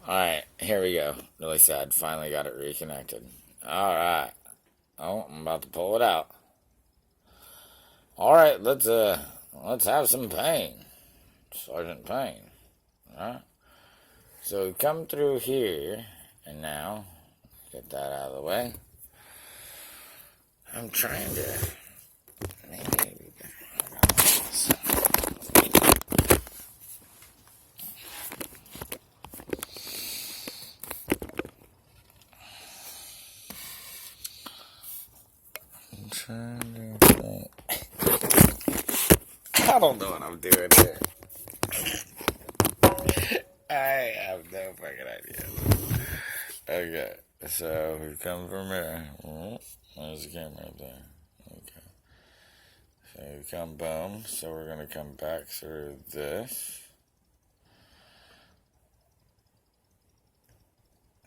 Alright, here we go. Really sad. Finally got it reconnected. Alright. Oh, I'm about to pull it out. Alright, let's have some pain. Sergeant Payne. Alright. So we come through here, and now, get that out of the way. I'm trying to maybe trying to think. I don't know what I'm doing here. I have no fucking idea. Okay, so we come from here. There's the camera right there. Okay. So we come boom. So we're gonna come back through this.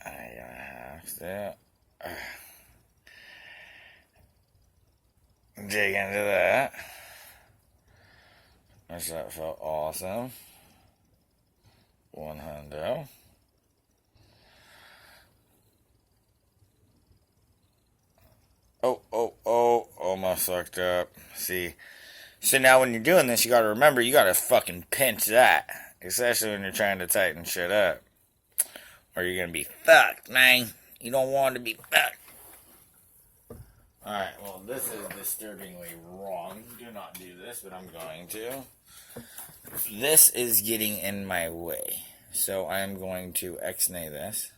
I gotta have to dig into that. Which that felt awesome. One hundo. Almost fucked up. See, so now when you're doing this, you gotta remember, you gotta fucking pinch that. Especially when you're trying to tighten shit up. Or you're gonna be fucked, man. You don't want to be fucked. Alright, well, this is disturbingly wrong. Do not do this, but I'm going to. This is getting in my way. So I'm going to X-nay this.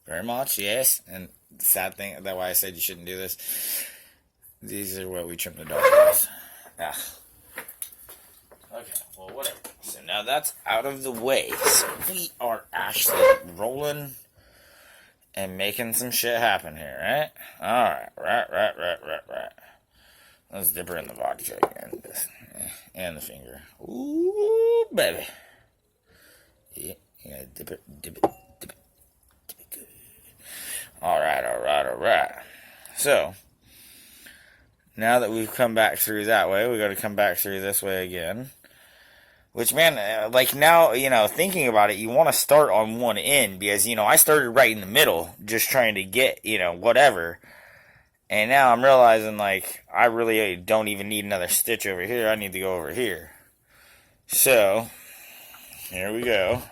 Very much, yes. And sad thing, that's why I said you shouldn't do this. These are what we trim the dog with. Okay, well, whatever. So now that's out of the way. So we are actually rolling and making some shit happen here, right? Alright, right. Let's dip her in the vodka again. And the finger. Ooh, baby. Yeah, dip it good. Alright. So, now that we've come back through that way, we got to come back through this way again. Which, man, like now, thinking about it, you want to start on one end because, I started right in the middle just trying to get, whatever. And now I'm realizing, like, I really don't even need another stitch over here. I need to go over here. So, here we go.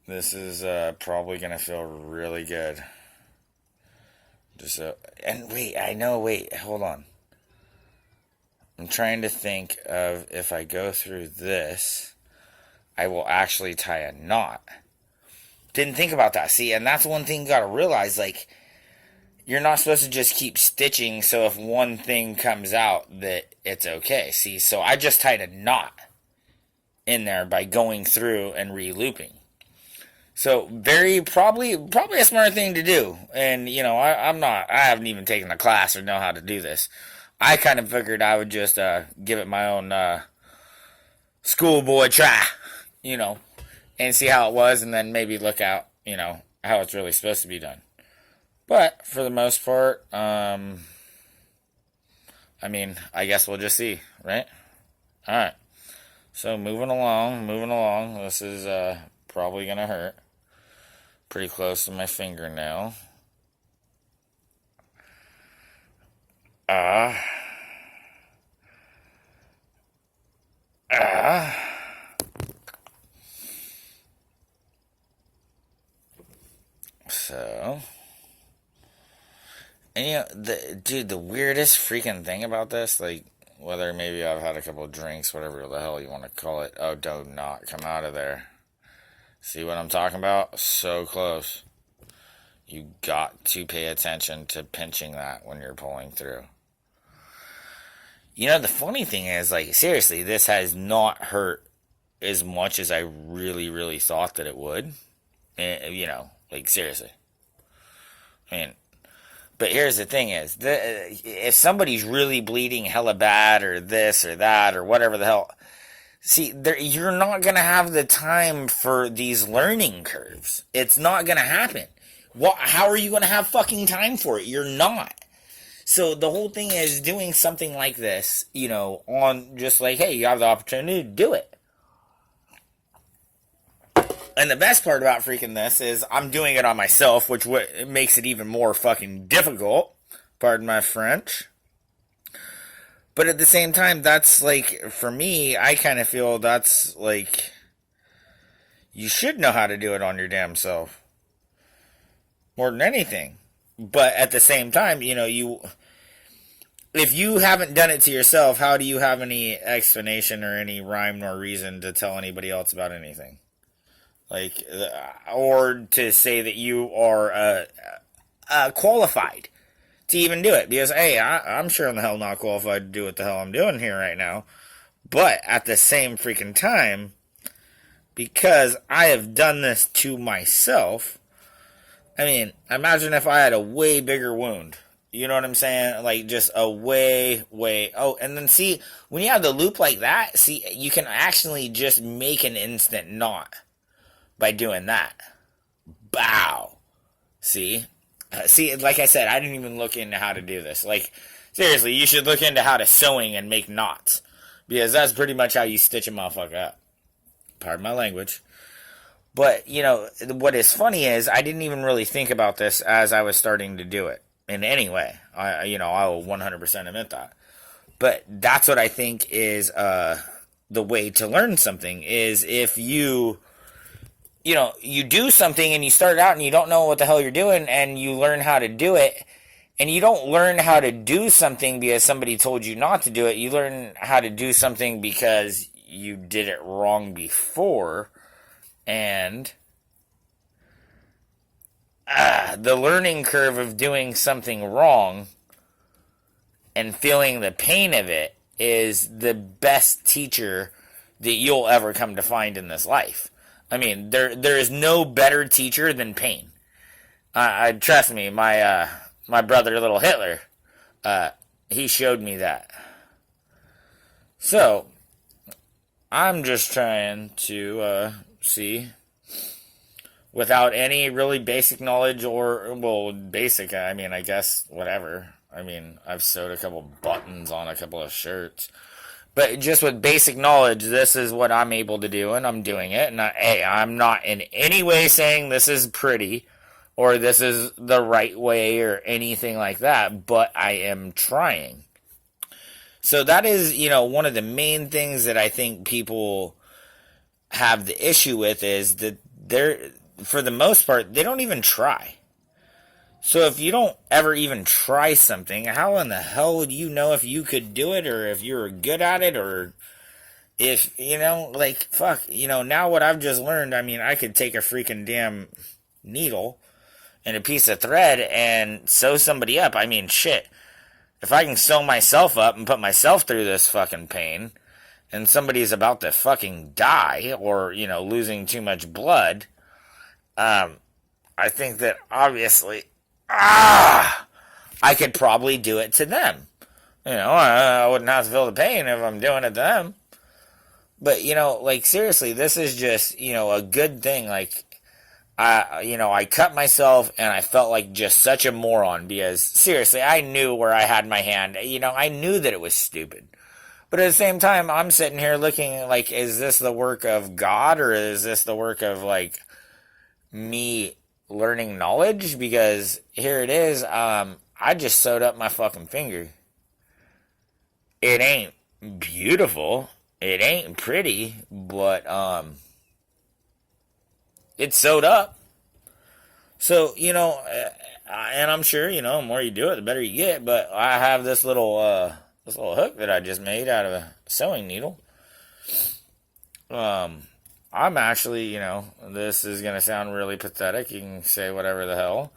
This is probably going to feel really good. Hold on. I'm trying to think of if I go through this, I will actually tie a knot. Didn't think about that. See, and that's one thing you gotta realize, like, you're not supposed to just keep stitching so if one thing comes out that it's okay. See, so I just tied a knot in there by going through and re-looping. So probably a smart thing to do. And, I haven't even taken a class or know how to do this. I kind of figured I would just give it my own schoolboy try, and see how it was, and then maybe look out, how it's really supposed to be done. But for the most part, I guess we'll just see, right? All right. So moving along. This is probably gonna hurt. Pretty close to my fingernail. So, and the weirdest freaking thing about this, like, whether maybe I've had a couple of drinks, whatever the hell you want to call it. Oh, do not come out of there. See what I'm talking about? So close. You got to pay attention to pinching that when you're pulling through. The funny thing is, like, seriously, this has not hurt as much as I really, really thought that it would. Like, seriously. But here's the thing is, if somebody's really bleeding hella bad or this or that or whatever the hell, see, you're not going to have the time for these learning curves. It's not going to happen. How are you going to have fucking time for it? You're not. So the whole thing is doing something like this, on just like, hey, you have the opportunity to do it. And the best part about freaking this is I'm doing it on myself, which makes it even more fucking difficult. Pardon my French. But at the same time, that's like, for me, I kind of feel that's like, you should know how to do it on your damn self. More than anything. But at the same time, if you haven't done it to yourself, how do you have any explanation or any rhyme nor reason to tell anybody else about anything? Like, or to say that you are qualified to even do it. Because, hey, I'm sure in the hell not qualified to do what the hell I'm doing here right now. But at the same freaking time, because I have done this to myself, I mean, imagine if I had a way bigger wound. You know what I'm saying? Like, just a way. Oh, and then see, when you have the loop like that, see, you can actually just make an instant knot by doing that. Bow. See? See, like I said, I didn't even look into how to do this. Like, seriously, you should look into how to sewing and make knots. Because that's pretty much how you stitch a motherfucker up. Pardon my language. But, what is funny is I didn't even really think about this as I was starting to do it. In any way. I will 100% admit that. But that's what I think is the way to learn something, is if you do something and you start out and you don't know what the hell you're doing and you learn how to do it, and you don't learn how to do something because somebody told you not to do it. You learn how to do something because you did it wrong before, and the learning curve of doing something wrong and feeling the pain of it is the best teacher that you'll ever come to find in this life. I mean, there is no better teacher than pain. Trust me, my brother, little Hitler, he showed me that. So, I'm just trying to see, without any really basic knowledge basic, I guess, whatever. I mean, I've sewed a couple buttons on a couple of shirts. But just with basic knowledge, this is what I'm able to do, and I'm doing it. And I'm not in any way saying this is pretty, or this is the right way, or anything like that, but I am trying. So that is, one of the main things that I think people have the issue with, is that for the most part, they don't even try. So if you don't ever even try something, how in the hell would you know if you could do it, or if you're good at it, or if, fuck, now what I've just learned, I mean, I could take a freaking damn needle and a piece of thread and sew somebody up. I mean, shit. If I can sew myself up and put myself through this fucking pain, and somebody's about to fucking die, or, losing too much blood, I think that obviously, I could probably do it to them. I wouldn't have to feel the pain if I'm doing it to them. But, seriously, this is just, a good thing. Like, I cut myself and I felt like just such a moron, because, seriously, I knew where I had my hand. I knew that it was stupid. But at the same time, I'm sitting here looking like, is this the work of God, or is this the work of, like, me learning knowledge? Because here it is, I just sewed up my fucking finger. It ain't beautiful, it ain't pretty, but it's sewed up. So, and I'm sure, the more you do it, the better you get. But I have this little hook that I just made out of a sewing needle. I'm actually, this is going to sound really pathetic. You can say whatever the hell.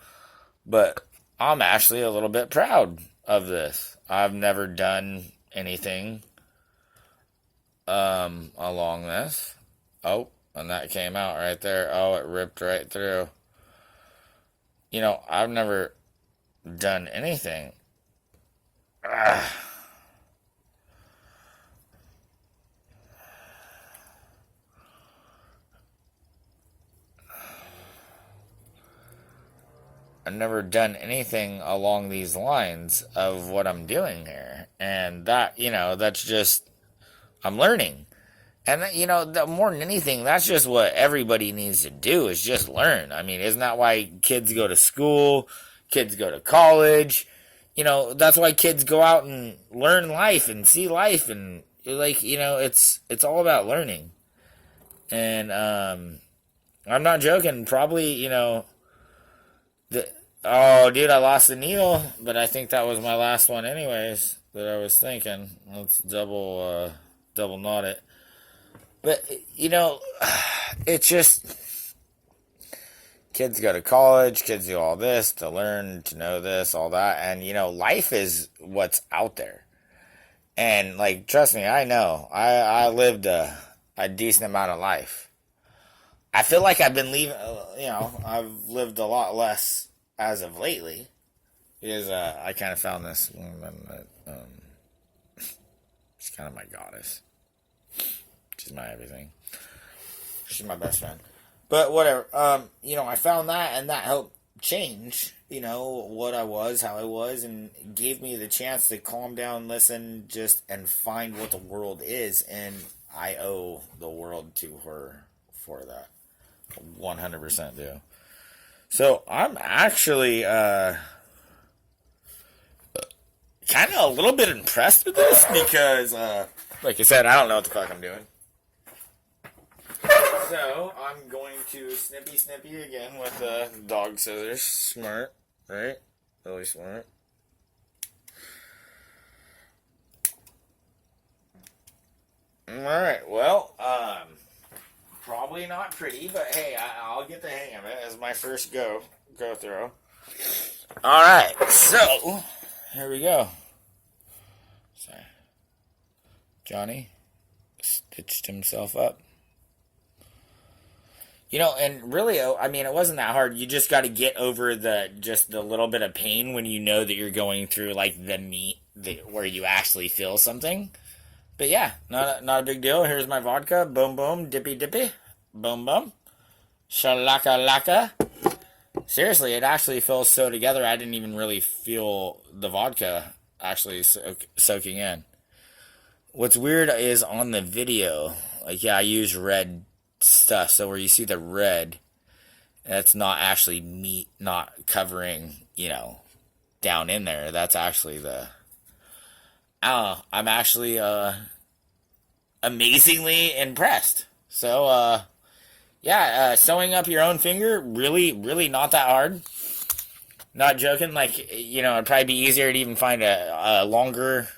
But I'm actually a little bit proud of this. I've never done anything along this. Oh, and that came out right there. Oh, it ripped right through. I've never done anything. Ugh. I've never done anything along these lines of what I'm doing here. And that, that's just, I'm learning. And, more than anything, that's just what everybody needs to do is just learn. I mean, isn't that why kids go to school, kids go to college? That's why kids go out and learn life and see life. And, it's all about learning. And I'm not joking. Probably, oh, dude, I lost the needle, but I think that was my last one anyways that I was thinking. Let's double knot it. But, it's just, kids go to college, kids do all this to learn, to know this, all that. And, life is what's out there. And, trust me, I know. I lived a decent amount of life. I feel like I've been leaving, I've lived a lot less as of lately. Because I kind of found this woman that, she's kind of my goddess. She's my everything. She's my best friend. But whatever. I found that, and that helped change, what I was, how I was, and gave me the chance to calm down, listen, and find what the world is. And I owe the world to her for that. 100% do. So I'm actually kind of a little bit impressed with this because, like I said, I don't know what the fuck I'm doing. So I'm going to snippy again with the dog scissors. Smart, right? Really smart. Alright, well, probably not pretty, but hey, I'll get the hang of it as my first go through. Alright, so, here we go. Sorry. Johnny stitched himself up. And really, I mean, it wasn't that hard. You just got to get over the little bit of pain when you know that you're going through, the meat, where you actually feel something. But yeah, not a big deal. Here's my vodka. Boom, boom. Dippy, dippy. Boom, boom. Shalaka, laka. Seriously, it actually feels so together, I didn't even really feel the vodka actually soaking in. What's weird is on the video, I use red stuff, so where you see the red, that's not actually meat not covering, down in there. That's actually I'm actually amazingly impressed. So sewing up your own finger, really, really not that hard. Not joking. It'd probably be easier to even find a longer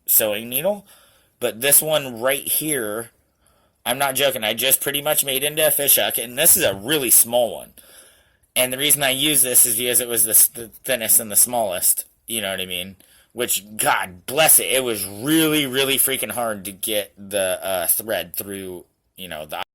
sewing needle. But this one right here, I'm not joking. I just pretty much made into a fish hook, and this is a really small one. And the reason I use this is because it was the thinnest and the smallest. You know what I mean? Which, God bless it, it was really, really freaking hard to get the thread through, the